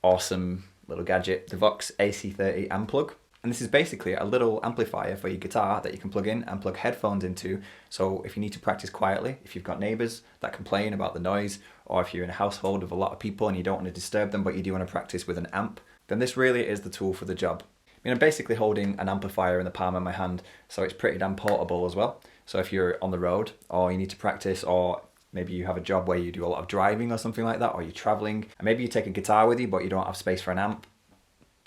Awesome little gadget, the VOX AC30 amPlug. And this is basically a little amplifier for your guitar that you can plug in and plug headphones into. So if you need to practice quietly, if you've got neighbours that complain about the noise, or if you're in a household with a lot of people and you don't want to disturb them, but you do want to practice with an amp, then this really is the tool for the job. I mean, I'm basically holding an amplifier in the palm of my hand, so it's pretty damn portable as well. So if you're on the road, or you need to practice, or maybe you have a job where you do a lot of driving or something like that, or you're traveling, and maybe you take a guitar with you, but you don't have space for an amp,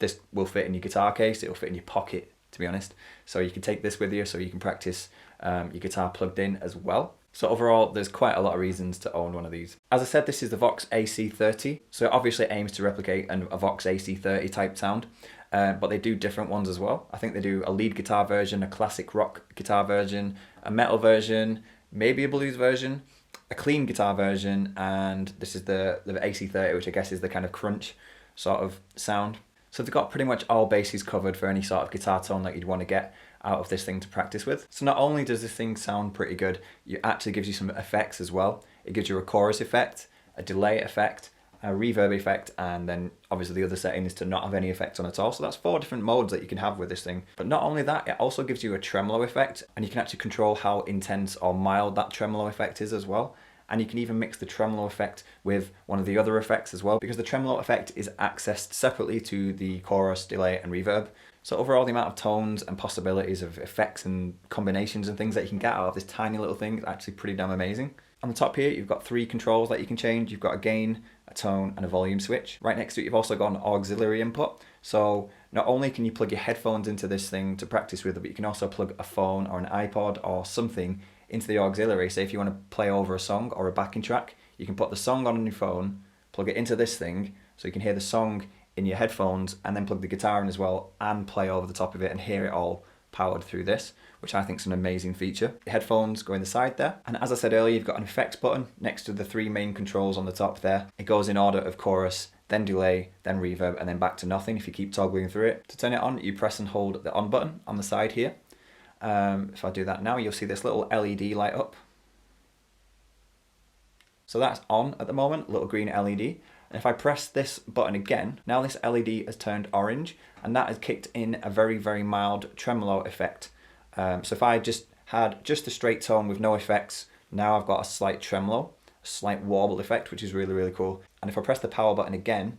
this will fit in your guitar case, it'll fit in your pocket, to be honest. So you can take this with you so you can practice your guitar plugged in as well. So overall, there's quite a lot of reasons to own one of these. As I said, this is the VOX AC30, so it obviously aims to replicate a VOX AC30 type sound, but they do different ones as well. I think they do a lead guitar version, a classic rock guitar version, a metal version, maybe a blues version, a clean guitar version, and this is the AC30, which I guess is the kind of crunch sort of sound. So they've got pretty much all bases covered for any sort of guitar tone that you'd want to get out of this thing to practice with. So not only does this thing sound pretty good, it actually gives you some effects as well. It gives you a chorus effect, a delay effect, a reverb effect, and then obviously the other setting is to not have any effects on at all. So that's 4 different modes that you can have with this thing. But not only that, it also gives you a tremolo effect, and you can actually control how intense or mild that tremolo effect is as well. And you can even mix the tremolo effect with one of the other effects as well, because the tremolo effect is accessed separately to the chorus, delay, and reverb. So overall, the amount of tones and possibilities of effects and combinations and things that you can get out of this tiny little thing is actually pretty damn amazing. On the top here, you've got 3 controls that you can change. You've got a gain, a tone, and a volume switch. Right next to it, you've also got an auxiliary input. So not only can you plug your headphones into this thing to practice with, but you can also plug a phone or an iPod or something into the auxiliary. Say if you want to play over a song or a backing track, you can put the song on your phone, plug it into this thing, so you can hear the song in your headphones, and then plug the guitar in as well and play over the top of it and hear it all powered through this, which I think is an amazing feature. The headphones go in the side there, and as I said earlier, you've got an effects button next to the 3 main controls on the top there. It goes in order of chorus, then delay, then reverb, and then back to nothing if you keep toggling through it. To turn it on, you press and hold the on button on the side here. If I do that now, you'll see this little LED light up. So that's on at the moment, little green LED. And if I press this button again, now this LED has turned orange, and that has kicked in a very, very mild tremolo effect. So if I just had just a straight tone with no effects, now I've got a slight tremolo, a slight warble effect, which is really, really cool. And if I press the power button again,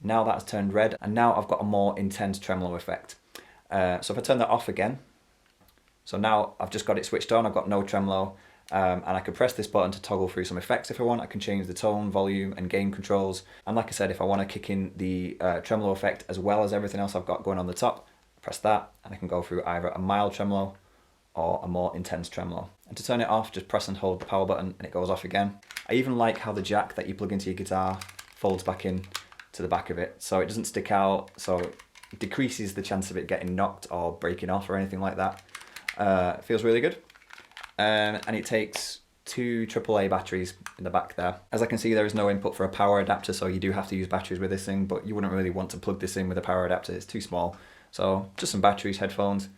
now that's turned red, and now I've got a more intense tremolo effect. So if I turn that off again, so now I've just got it switched on, I've got no tremolo, and I can press this button to toggle through some effects if I want. I can change the tone, volume, and gain controls. And like I said, if I want to kick in the tremolo effect as well as everything else I've got going on the top, press that, and I can go through either a mild tremolo or a more intense tremolo. And to turn it off, just press and hold the power button and it goes off again. I even like how the jack that you plug into your guitar folds back in to the back of it, so it doesn't stick out, so it decreases the chance of it getting knocked or breaking off or anything like that. It feels really good, and it takes 2 AAA batteries in the back there. As I can see, there is no input for a power adapter, so you do have to use batteries with this thing, but you wouldn't really want to plug this in with a power adapter, it's too small. So just some batteries, headphones,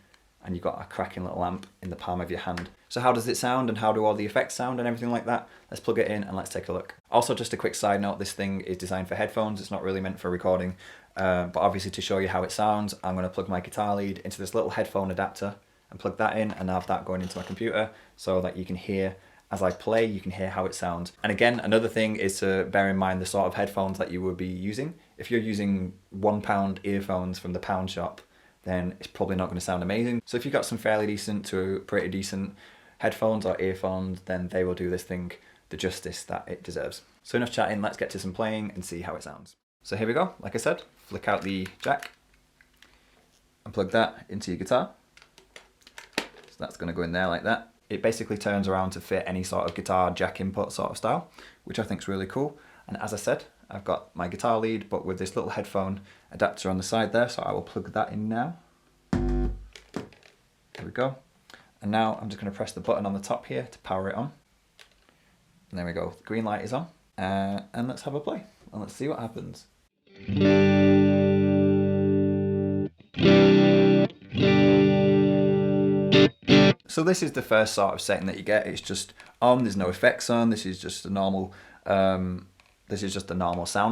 and you've got a cracking little amp in the palm of your hand. So how does it sound, and how do all the effects sound and everything like that? Let's plug it in and let's take a look. Also, just a quick side note, this thing is designed for headphones, it's not really meant for recording, but obviously to show you how it sounds, I'm going to plug my guitar lead into this little headphone adapter and plug that in, and have that going into my computer so that you can hear, as I play, you can hear how it sounds. And again, another thing is to bear in mind the sort of headphones that you would be using. If you're using £1 earphones from the pound shop, then it's probably not going to sound amazing. So if you've got some fairly decent to pretty decent headphones or earphones, then they will do this thing the justice that it deserves. So enough chatting, let's get to some playing and see how it sounds. So here we go, like I said, flick out the jack and plug that into your guitar. So that's going to go in there like that. It basically turns around to fit any sort of guitar jack input sort of style, which I think is really cool. And as I said, I've got my guitar lead, but with this little headphone adapter on the side there, so I will plug that in now. There we go. And now I'm just going to press the button on the top here to power it on. And there we go, the green light is on. And let's have a play, and let's see what happens. So this is the first sort of setting that you get. It's just on, there's no effects on, this is just a normal sound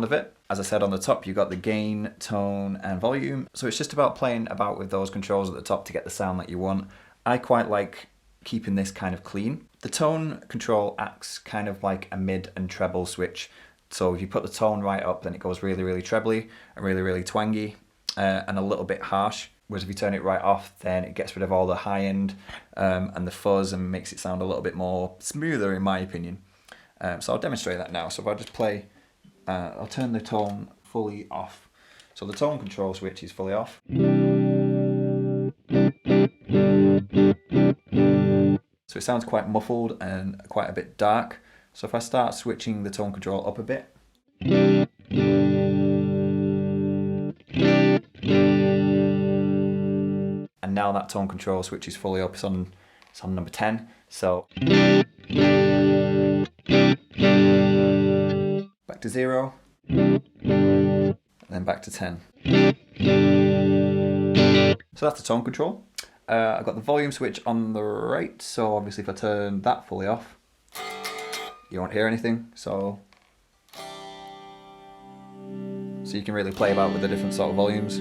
of it. As I said, on the top you've got the gain, tone and volume. So it's just about playing about with those controls at the top to get the sound that you want. I quite like keeping this kind of clean. The tone control acts kind of like a mid and treble switch. So if you put the tone right up, then it goes really, really trebly and really, really twangy and a little bit harsh. Whereas if you turn it right off, then it gets rid of all the high end and the fuzz and makes it sound a little bit more smoother in my opinion. So I'll demonstrate that now. So if I just play, I'll turn the tone fully off. So the tone control switch is fully off. So it sounds quite muffled and quite a bit dark. So if I start switching the tone control up a bit. And now that tone control switch is fully up, it's on number 10. So back to 0, and then back to 10. So that's the tone control. I've got the volume switch on the right, so obviously if I turn that fully off, you won't hear anything. So you can really play about with the different sort of volumes.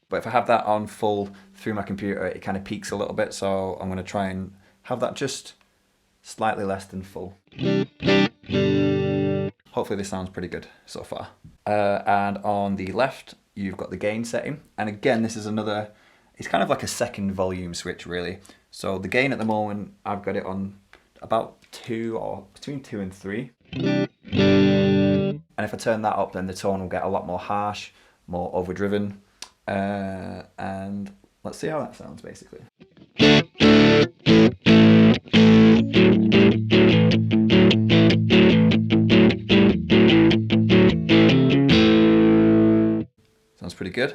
But if I have that on full through my computer, it kind of peaks a little bit, so I'm going to try and have that just slightly less than full. Hopefully this sounds pretty good so far. And on the left, you've got the gain setting. And again, this is another, it's kind of like a second volume switch really. So the gain at the moment, I've got it on about 2 or between 2 and 3. And if I turn that up, then the tone will get a lot more harsh, more overdriven. And let's see how that sounds basically. Sounds pretty good.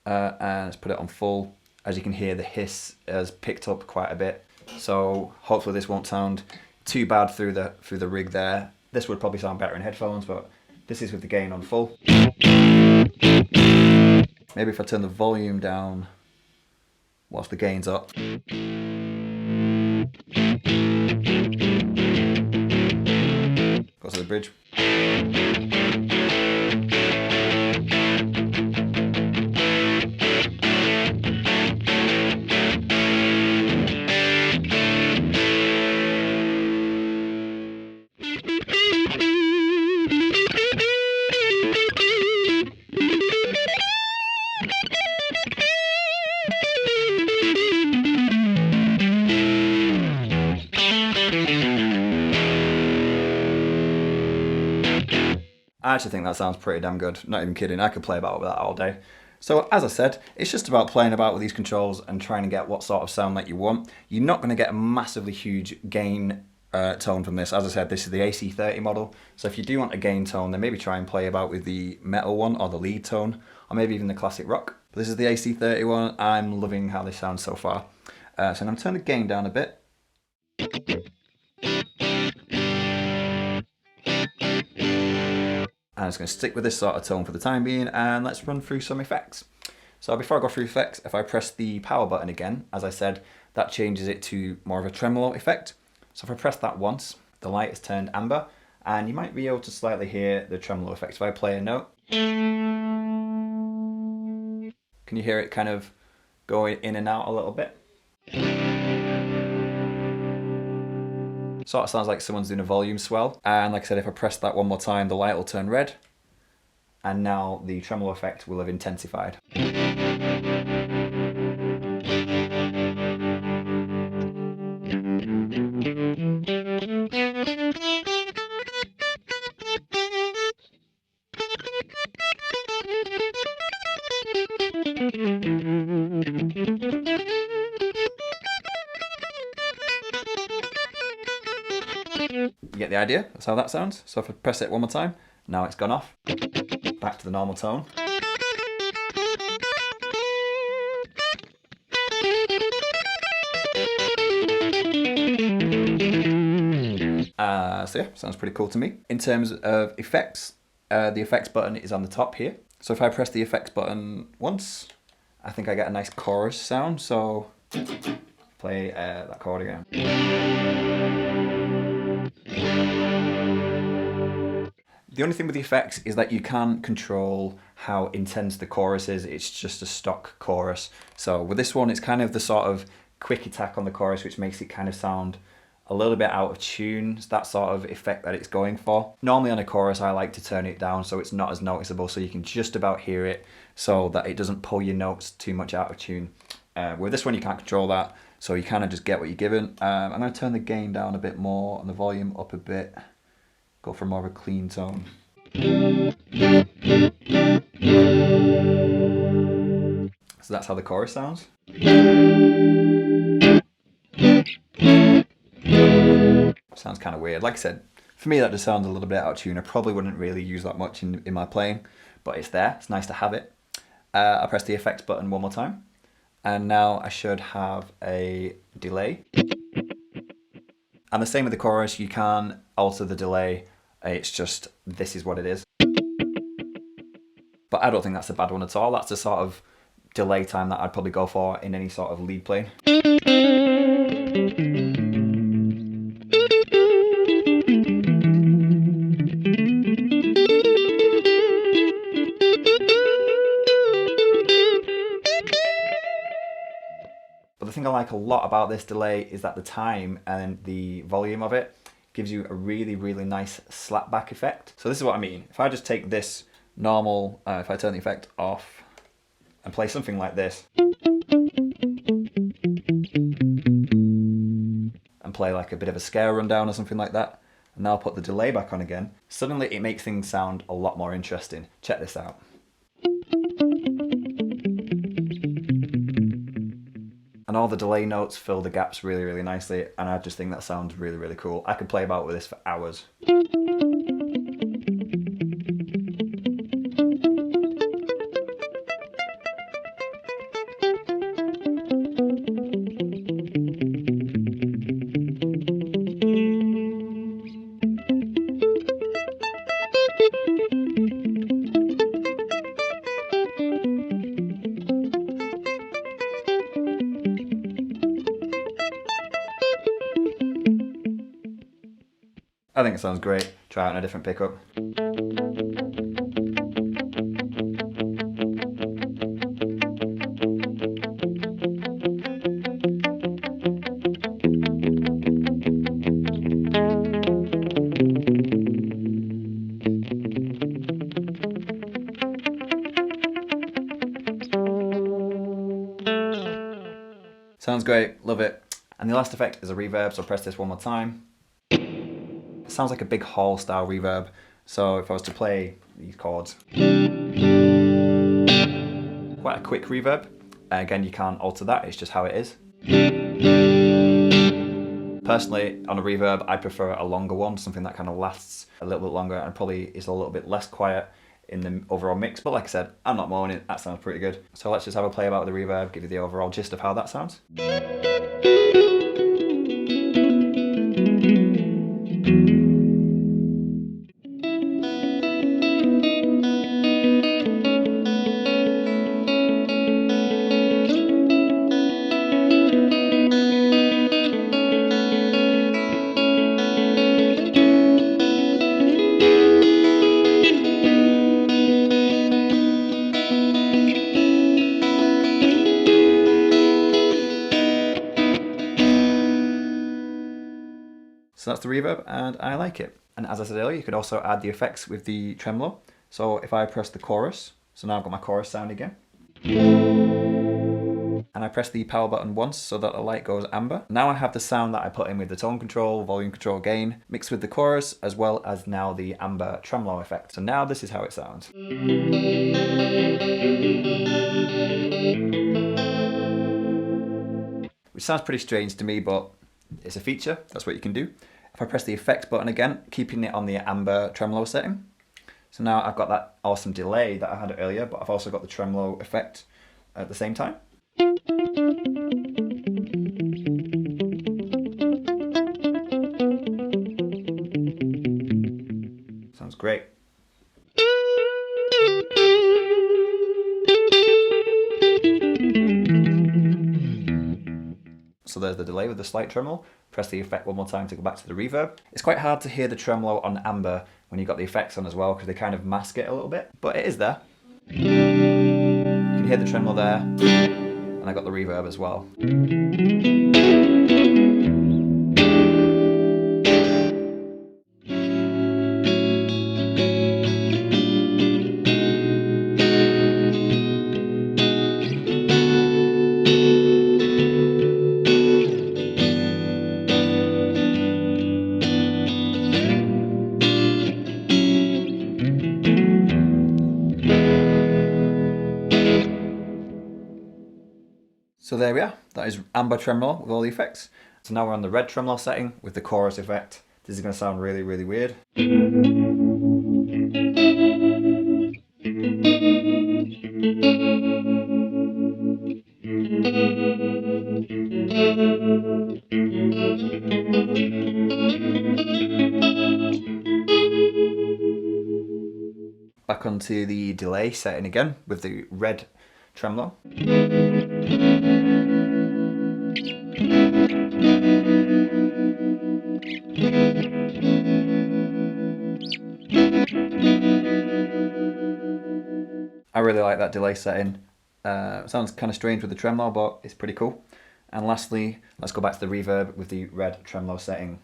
And let's put it on full. As you can hear, the hiss has picked up quite a bit. So hopefully this won't sound too bad through the rig there. This would probably sound better in headphones, but this is with the gain on full. Maybe if I turn the volume down whilst the gain's up. Go to the bridge. I actually think that sounds pretty damn good, not even kidding, I could play about with that all day. So as I said, it's just about playing about with these controls and trying to get what sort of sound that you want. You're not going to get a massively huge gain tone from this. As I said, this is the AC30 model, so if you do want a gain tone, then maybe try and play about with the metal one or the lead tone, or maybe even the classic rock. But this is the AC30 one, I'm loving how this sounds so far. So I'm going to turn the gain down a bit. I'm just going to stick with this sort of tone for the time being, and let's run through some effects. So before I go through effects, if I press the power button again, as I said, that changes it to more of a tremolo effect. So if I press that once, the light is turned amber, and you might be able to slightly hear the tremolo effect. If I play a note, can you hear it kind of going in and out a little bit? Sort of sounds like someone's doing a volume swell. And like I said, if I press that one more time, the light will turn red. And now the tremolo effect will have intensified. You get the idea? That's how that sounds. So if I press it one more time, now it's gone off. Back to the normal tone. So yeah, sounds pretty cool to me. In terms of effects, the effects button is on the top here. So if I press the effects button once, I think I get a nice chorus sound. So play that chord again. The only thing with the effects is that you can't control how intense the chorus is. It's just a stock chorus. So with this one, it's kind of the sort of quick attack on the chorus, which makes it kind of sound a little bit out of tune. It's that sort of effect that it's going for. Normally on a chorus, I like to turn it down so it's not as noticeable, so you can just about hear it, so that it doesn't pull your notes too much out of tune. With this one, you can't control that, so you kind of just get what you're given. I'm going to turn the gain down a bit more and the volume up a bit. Go for more of a clean tone. So that's how the chorus sounds. Sounds kind of weird. Like I said, for me that just sounds a little bit out of tune. I probably wouldn't really use that much in my playing, but it's there. It's nice to have it. I press the effects button one more time, and now I should have a delay. And the same with the chorus, you can alter the delay. It's just, this is what it is. But I don't think that's a bad one at all. That's the sort of delay time that I'd probably go for in any sort of lead playing. But the thing I like a lot about this delay is that the time and the volume of it gives you a really, really nice slapback effect. So this is what I mean. If I just take this normal, if I turn the effect off and play something like this, and play like a bit of a scale rundown or something like that, and now I'll put the delay back on again, suddenly it makes things sound a lot more interesting. Check this out. And all the delay notes fill the gaps really, really nicely, and I just think that sounds really, really cool. I could play about with this for hours. I think it sounds great. Try it on a different pickup. Sounds great, love it. And the last effect is a reverb, so press this one more time. It sounds like a big hall style reverb. So if I was to play these chords, quite a quick reverb. Again, you can't alter that, it's just how it is. Personally, on a reverb, I prefer a longer one, something that kind of lasts a little bit longer and probably is a little bit less quiet in the overall mix. But like I said, I'm not moaning, that sounds pretty good. So let's just have a play about the reverb, give you the overall gist of how that sounds. So that's the reverb, and I like it. And as I said earlier, you could also add the effects with the tremolo. So if I press the chorus, so now I've got my chorus sound again. And I press the power button once so that the light goes amber. Now I have the sound that I put in with the tone control, volume control, gain, mixed with the chorus, as well as now the amber tremolo effect. So now this is how it sounds. Which sounds pretty strange to me, but it's a feature, that's what you can do. If I press the effects button again, keeping it on the amber tremolo setting. So now I've got that awesome delay that I had earlier, but I've also got the tremolo effect at the same time. Sounds great. So there's the delay with the slight tremolo. Press the effect one more time to go back to the reverb. It's quite hard to hear the tremolo on amber when you've got the effects on as well, because they kind of mask it a little bit. But it is there. You can hear the tremolo there, and I got the reverb as well. So there we are, that is amber tremolo with all the effects. So now we're on the red tremolo setting with the chorus effect. This is going to sound really, really weird. Back onto the delay setting again with the red tremolo. I really like that delay setting. Sounds kind of strange with the tremolo, but it's pretty cool. And lastly, let's go back to the reverb with the red tremolo setting.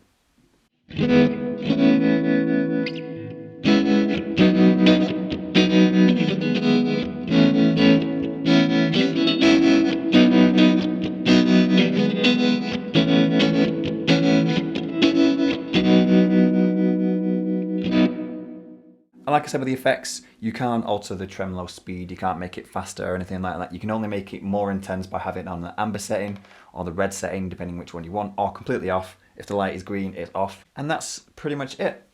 And like I said with the effects, you can't alter the tremolo speed, you can't make it faster or anything like that. You can only make it more intense by having it on the amber setting or the red setting, depending which one you want, or completely off. If the light is green, it's off. And that's pretty much it.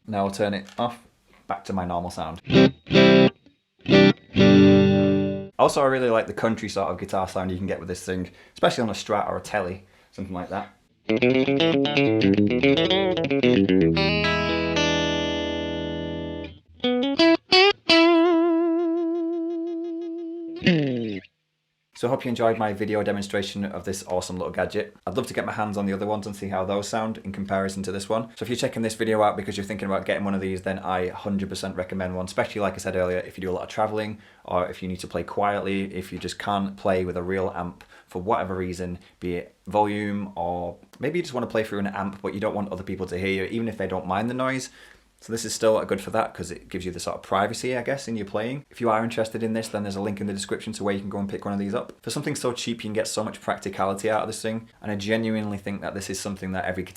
Now I'll turn it off, back to my normal sound. Also, I really like the country sort of guitar sound you can get with this thing, especially on a Strat or a Telly, something like that. So I hope you enjoyed my video demonstration of this awesome little gadget. I'd love to get my hands on the other ones and see how those sound in comparison to this one. So if you're checking this video out because you're thinking about getting one of these, then I 100% recommend one, especially like I said earlier, if you do a lot of traveling or if you need to play quietly, if you just can't play with a real amp for whatever reason, be it volume or maybe you just want to play through an amp but you don't want other people to hear you, even if they don't mind the noise. So this is still good for that because it gives you the sort of privacy, I guess, in your playing. If you are interested in this, then there's a link in the description to where you can go and pick one of these up. For something so cheap, you can get so much practicality out of this thing. And I genuinely think that this is something that every